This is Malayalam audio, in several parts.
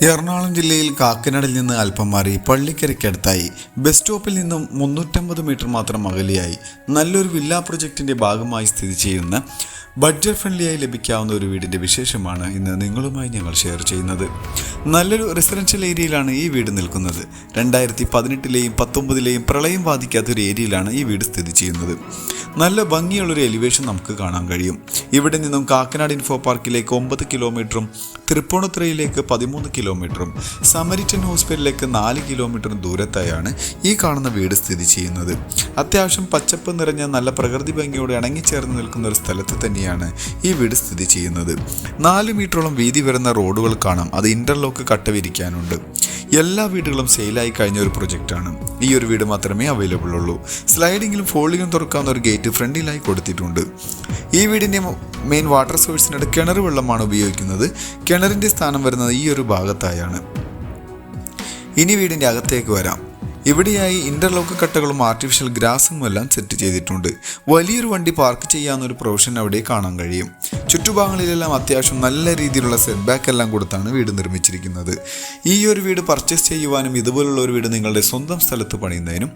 എറണാകുളം ജില്ലയിൽ കാക്കനാടിൽ നിന്ന് അല്പം മാറി പള്ളിക്കരയ്ക്കടുത്തായി ബസ് സ്റ്റോപ്പിൽ നിന്നും 350 മീറ്റർ മാത്രം അകലെയായി നല്ലൊരു വില്ലാ പ്രൊജക്ടിന്റെ ഭാഗമായി സ്ഥിതി ചെയ്യുന്ന ബഡ്ജറ്റ് ഫ്രണ്ട്ലിയായി ലഭിക്കാവുന്ന ഒരു വീടിന്റെ വിശേഷമാണ് ഇന്ന് നിങ്ങളുമായി ഞങ്ങൾ ഷെയർ ചെയ്യുന്നത്. നല്ലൊരു റെസിഡൻഷ്യൽ ഏരിയയിലാണ് ഈ വീട് നിൽക്കുന്നത്. 2018-ലെയും 19-ലെയും പ്രളയം ബാധിക്കാത്തൊരു ഏരിയയിലാണ് ഈ വീട് സ്ഥിതി ചെയ്യുന്നത്. നല്ല ഭംഗിയുള്ളൊരു എലിവേഷൻ നമുക്ക് കാണാൻ കഴിയും. ഇവിടെ നിന്നും കാക്കനാട് ഇൻഫോ പാർക്കിലേക്ക് 9 കിലോമീറ്ററും തൃപ്പൂണിത്തുറയിലേക്ക് 13 കിലോമീറ്ററും സമരിറ്റൻ ഹോസ്പിറ്റലിലേക്ക് 4 കിലോമീറ്ററും ദൂരത്തായാണ് ഈ കാണുന്ന വീട് സ്ഥിതി ചെയ്യുന്നത്. അത്യാവശ്യം പച്ചപ്പ് നിറഞ്ഞ നല്ല പ്രകൃതി ഭംഗിയോടെ ഇണങ്ങിച്ചേർന്ന് നിൽക്കുന്ന ഒരു സ്ഥലത്ത് തന്നെയാണ് ഈ വീട് സ്ഥിതി ചെയ്യുന്നത്. 4 മീറ്ററോളം വീതി വരുന്ന റോഡുകൾ കാണാം. അത് ഇന്റർലോക്ക് കട്ട വിരിക്കാനുണ്ട്. എല്ലാ വീടുകളും സെയിലായി കഴിഞ്ഞ ഒരു പ്രൊജക്റ്റാണ്. ഈ ഒരു വീട് മാത്രമേ അവൈലബിൾ ഉള്ളൂ. സ്ലൈഡിങ്ങിലും ഫോൾഡിങ്ങും തുറക്കാവുന്ന ഒരു ഗേറ്റ് ഫ്രണ്ടിലായി കൊടുത്തിട്ടുണ്ട്. ഈ വീടിൻ്റെ മെയിൻ വാട്ടർ സോഴ്സിനായിട്ട് കിണർ വെള്ളമാണ് ഉപയോഗിക്കുന്നത്. കിണറിൻ്റെ സ്ഥാനം വരുന്നത് ഈ ഒരു ഭാഗത്തായാണ്. ഇനി വീടിൻ്റെ അകത്തേക്ക് വരാം. ഇവിടെയായി ഇന്റർലോക്ക് കട്ടകളും ആർട്ടിഫിഷ്യൽ ഗ്രാസും എല്ലാം സെറ്റ് ചെയ്തിട്ടുണ്ട്. വലിയൊരു വണ്ടി പാർക്ക് ചെയ്യാവുന്ന ഒരു പ്രൊവിഷൻ അവിടെ കാണാൻ കഴിയും. ചുറ്റുഭാഗങ്ങളിലെല്ലാം അത്യാവശ്യം നല്ല രീതിയിലുള്ള സെറ്റ് ബാക്ക് എല്ലാം കൊടുത്താണ് വീട് നിർമ്മിച്ചിരിക്കുന്നത്. ഈ ഒരു വീട് പർച്ചേസ് ചെയ്യുവാനും ഇതുപോലുള്ള ഒരു വീട് നിങ്ങളുടെ സ്വന്തം സ്ഥലത്ത് പണിയുന്നതിനും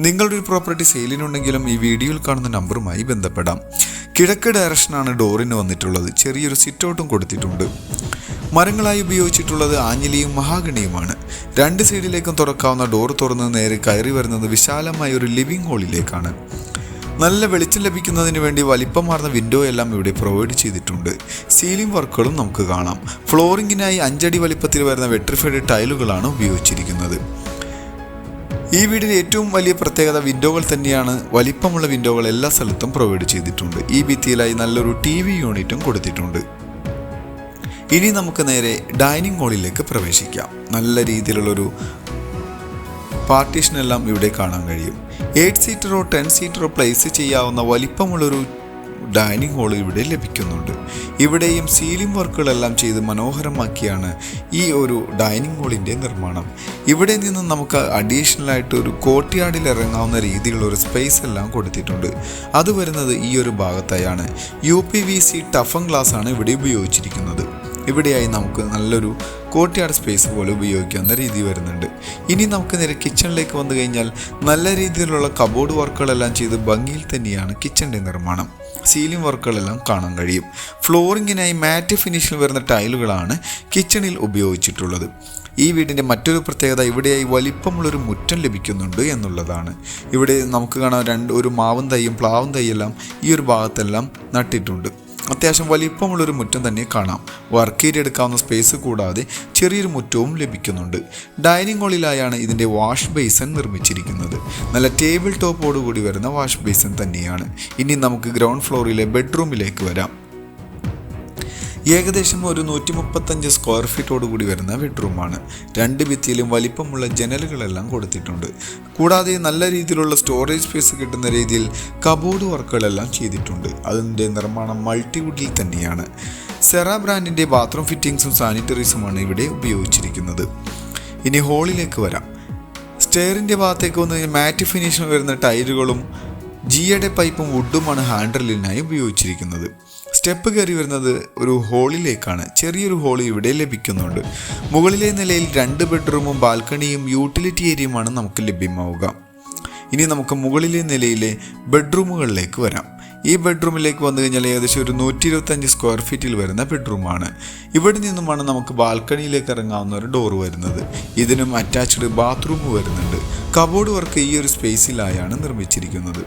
നിങ്ങളുടെ ഒരു പ്രോപ്പർട്ടി സെയിലിനുണ്ടെങ്കിലും ഈ വീഡിയോയിൽ കാണുന്ന നമ്പറുമായി ബന്ധപ്പെടാം. കിഴക്ക് ഡയറക്ഷനാണ് ഡോറിന് വന്നിട്ടുള്ളത്. ചെറിയൊരു സിറ്റ് ഔട്ടും കൊടുത്തിട്ടുണ്ട്. മരങ്ങളായി ഉപയോഗിച്ചിട്ടുള്ളത് ആഞ്ഞിലിയും മഹാഗണിയുമാണ്. 2 സൈഡിലേക്കും തുറക്കാവുന്ന ഡോർ തുറന്ന് നേരെ കയറി വരുന്നത് വിശാലമായ ഒരു ലിവിംഗ് ഹാളിലേക്കാണ്. നല്ല വെളിച്ചം ലഭിക്കുന്നതിന് വേണ്ടി വലിപ്പമാർന്ന വിൻഡോ എല്ലാം ഇവിടെ പ്രൊവൈഡ് ചെയ്തിട്ടുണ്ട്. സീലിംഗ് വർക്കുകളും നമുക്ക് കാണാം. ഫ്ലോറിങ്ങിനായി 5 അടി വലിപ്പത്തിൽ വരുന്ന വെട്രിഫൈഡ് ടൈലുകളാണ് ഉപയോഗിച്ചിരിക്കുന്നത്. ഈ വീടിൻ്റെ ഏറ്റവും വലിയ പ്രത്യേകത വിൻഡോകൾ തന്നെയാണ്. വലിപ്പമുള്ള വിൻഡോകൾ എല്ലാ സ്ഥലത്തും പ്രൊവൈഡ് ചെയ്തിട്ടുണ്ട്. ഈ ഭിത്തിയിലായി നല്ലൊരു TV യൂണിറ്റും കൊടുത്തിട്ടുണ്ട്. ഇനി നമുക്ക് നേരെ ഡൈനിങ് ഹാളിലേക്ക് പ്രവേശിക്കാം. നല്ല രീതിയിലുള്ളൊരു പാർട്ടീഷനെല്ലാം ഇവിടെ കാണാൻ കഴിയും. 8 സീറ്ററോ 10 സീറ്ററോ പ്ലേസ് ചെയ്യാവുന്ന വലിപ്പമുള്ളൊരു ഡൈനിങ് ഹാൾ ഇവിടെ ലഭിക്കുന്നുണ്ട്. ഇവിടെയും സീലിംഗ് വർക്കുകളെല്ലാം ചെയ്ത് മനോഹരമാക്കിയാണ് ഈ ഒരു ഡൈനിങ് ഹാളിൻ്റെ നിർമ്മാണം. ഇവിടെ നിന്ന് നമുക്ക് അഡീഷണലായിട്ട് ഒരു കോർട്ട്യാർഡിൽ ഇറങ്ങാവുന്ന രീതിയിലുള്ള ഒരു സ്പേസ് എല്ലാം കൊടുത്തിട്ടുണ്ട്. അത് വരുന്നത് ഈ ഒരു ഭാഗത്തായാണ്. UPVC ടഫൻ ഗ്ലാസ് ആണ് ഇവിടെ ഉപയോഗിച്ചിരിക്കുന്നത്. ഇവിടെയായി നമുക്ക് നല്ലൊരു കോർട്ട്യാർഡ് സ്പേസ് പോലെ ഉപയോഗിക്കാവുന്ന രീതി വരുന്നുണ്ട്. ഇനി നമുക്ക് നേരെ കിച്ചണിലേക്ക് വന്നു കഴിഞ്ഞാൽ നല്ല രീതിയിലുള്ള കബോർഡ് വർക്കുകളെല്ലാം ചെയ്ത് ഭംഗിയിൽ തന്നെയാണ് കിച്ചണിൻ്റെ നിർമ്മാണം. സീലിംഗ് വർക്കുകളെല്ലാം കാണാൻ കഴിയും. ഫ്ലോറിങ്ങിനായി മാറ്റ് ഫിനിഷിൽ വരുന്ന ടൈലുകളാണ് കിച്ചണിൽ ഉപയോഗിച്ചിട്ടുള്ളത്. ഈ വീടിൻ്റെ മറ്റൊരു പ്രത്യേകത ഇവിടെയായി വലിപ്പമുള്ളൊരു മുറ്റം ലഭിക്കുന്നുണ്ട് എന്നുള്ളതാണ്. ഇവിടെ നമുക്ക് കാണാൻ ഒരു മാവും തൈയും പ്ലാവും തൈയെല്ലാം ഈ ഒരു ഭാഗത്തെല്ലാം നട്ടിട്ടുണ്ട്. അത്യാവശ്യം വലിപ്പമുള്ളൊരു മുറ്റം തന്നെ കാണാം. വർക്ക് ഏരിയ എടുക്കാവുന്ന സ്പേസ് കൂടാതെ ചെറിയൊരു മുറ്റവും ലഭിക്കുന്നുണ്ട്. ഡൈനിങ് ഹാളിലായാണ് ഇതിൻ്റെ വാഷ് ബേസിൻ നിർമ്മിച്ചിരിക്കുന്നത്. നല്ല ടേബിൾ ടോപ്പോടുകൂടി വരുന്ന വാഷ് ബേസിൻ തന്നെയാണ്. ഇനി നമുക്ക് ഗ്രൗണ്ട് ഫ്ലോറിലെ ബെഡ്റൂമിലേക്ക് വരാം. ഏകദേശം ഒരു 135 സ്ക്വയർ ഫീറ്റോടുകൂടി വരുന്ന ബെഡ്റൂമാണ്. 2 ഭിത്തിയിലും വലിപ്പമുള്ള ജനലുകളെല്ലാം കൊടുത്തിട്ടുണ്ട്. കൂടാതെ നല്ല രീതിയിലുള്ള സ്റ്റോറേജ് സ്പേസ് കിട്ടുന്ന രീതിയിൽ കബോർഡ് വർക്കുകളെല്ലാം ചെയ്തിട്ടുണ്ട്. അതിൻ്റെ നിർമ്മാണം മൾട്ടിവുഡിൽ തന്നെയാണ്. സെറ ബ്രാൻഡിൻ്റെ ബാത്റൂം ഫിറ്റിംഗ്സും സാനിറ്ററീസുമാണ് ഇവിടെ ഉപയോഗിച്ചിരിക്കുന്നത്. ഇനി ഹോളിലേക്ക് വരാം. സ്റ്റെയറിൻ്റെ ഭാഗത്തേക്ക് വന്നു കഴിഞ്ഞാൽ മാറ്റ് ഫിനിഷിൽ വരുന്ന ടൈലുകളും ജിയുടെ പൈപ്പും വുഡുമാണ് ഹാൻഡ്രലിനായി ഉപയോഗിച്ചിരിക്കുന്നത്. സ്റ്റെപ്പ് കയറി വരുന്നത് ഒരു ഹോളിലേക്കാണ്. ചെറിയൊരു ഹോൾ ഇവിടെ ലഭിക്കുന്നുണ്ട്. മുകളിലെ നിലയിൽ 2 ബെഡ്റൂമും ബാൽക്കണിയും യൂട്ടിലിറ്റി ഏരിയയുമാണ് നമുക്ക് ലഭ്യമാവുക. ഇനി നമുക്ക് മുകളിലെ നിലയിലെ ബെഡ്റൂമുകളിലേക്ക് വരാം. ഈ ബെഡ്റൂമിലേക്ക് വന്നു കഴിഞ്ഞാൽ ഏകദേശം ഒരു 125 സ്ക്വയർ ഫീറ്റിൽ വരുന്ന ബെഡ്റൂമാണ്. ഇവിടെ നിന്നുമാണ് നമുക്ക് ബാൽക്കണിയിലേക്ക് ഇറങ്ങാവുന്ന ഒരു ഡോർ വരുന്നത്. ഇതിനും അറ്റാച്ച്ഡ് ബാത്റൂം വരുന്നുണ്ട്. കബോർഡ് വർക്ക് ഈ ഒരു സ്പേസിലായാണ് നിർമ്മിച്ചിരിക്കുന്നത്.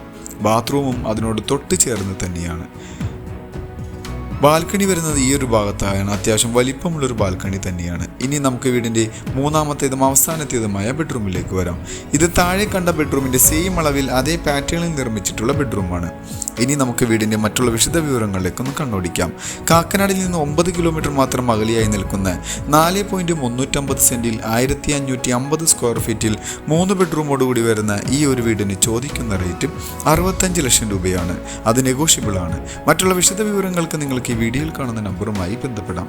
ബാത്റൂമും അതിനോട് തൊട്ട് ചേർന്ന് തന്നെയാണ്. ബാൽക്കണി വരുന്നത് ഈ ഒരു ഭാഗത്തായാണ്. അത്യാവശ്യം വലിപ്പമുള്ളൊരു ബാൽക്കണി തന്നെയാണ്. ഇനി നമുക്ക് വീടിൻ്റെ മൂന്നാമത്തേതും അവസാനത്തേതുമായ ബെഡ്റൂമിലേക്ക് വരാം. ഇത് താഴെ കണ്ട ബെഡ്റൂമിൻ്റെ സെയിം അളവിൽ അതേ പാറ്റേണിൽ നിർമ്മിച്ചിട്ടുള്ള ബെഡ്റൂമാണ്. ഇനി നമുക്ക് വീടിൻ്റെ മറ്റുള്ള വിശദ വിവരങ്ങളിലേക്കൊന്ന് കണ്ണോടിക്കാം. കാക്കനാടിൽ നിന്ന് 9 കിലോമീറ്റർ മാത്രം അകലെയായി നിൽക്കുന്ന 4.350 സെൻറ്റിൽ 1550 സ്ക്വയർ ഫീറ്റിൽ 3 ബെഡ്റൂമോടുകൂടി വരുന്ന ഈ ഒരു വീടിന് ചോദിക്കുന്ന റേറ്റ് 65 ലക്ഷം രൂപയാണ്. അത് നെഗോഷ്യബിൾ ആണ്. മറ്റുള്ള വിശദ വിവരങ്ങൾക്ക് നിങ്ങൾക്ക് ഈ വീഡിയോയിൽ കാണുന്ന നമ്പറുമായി ബന്ധപ്പെടാം.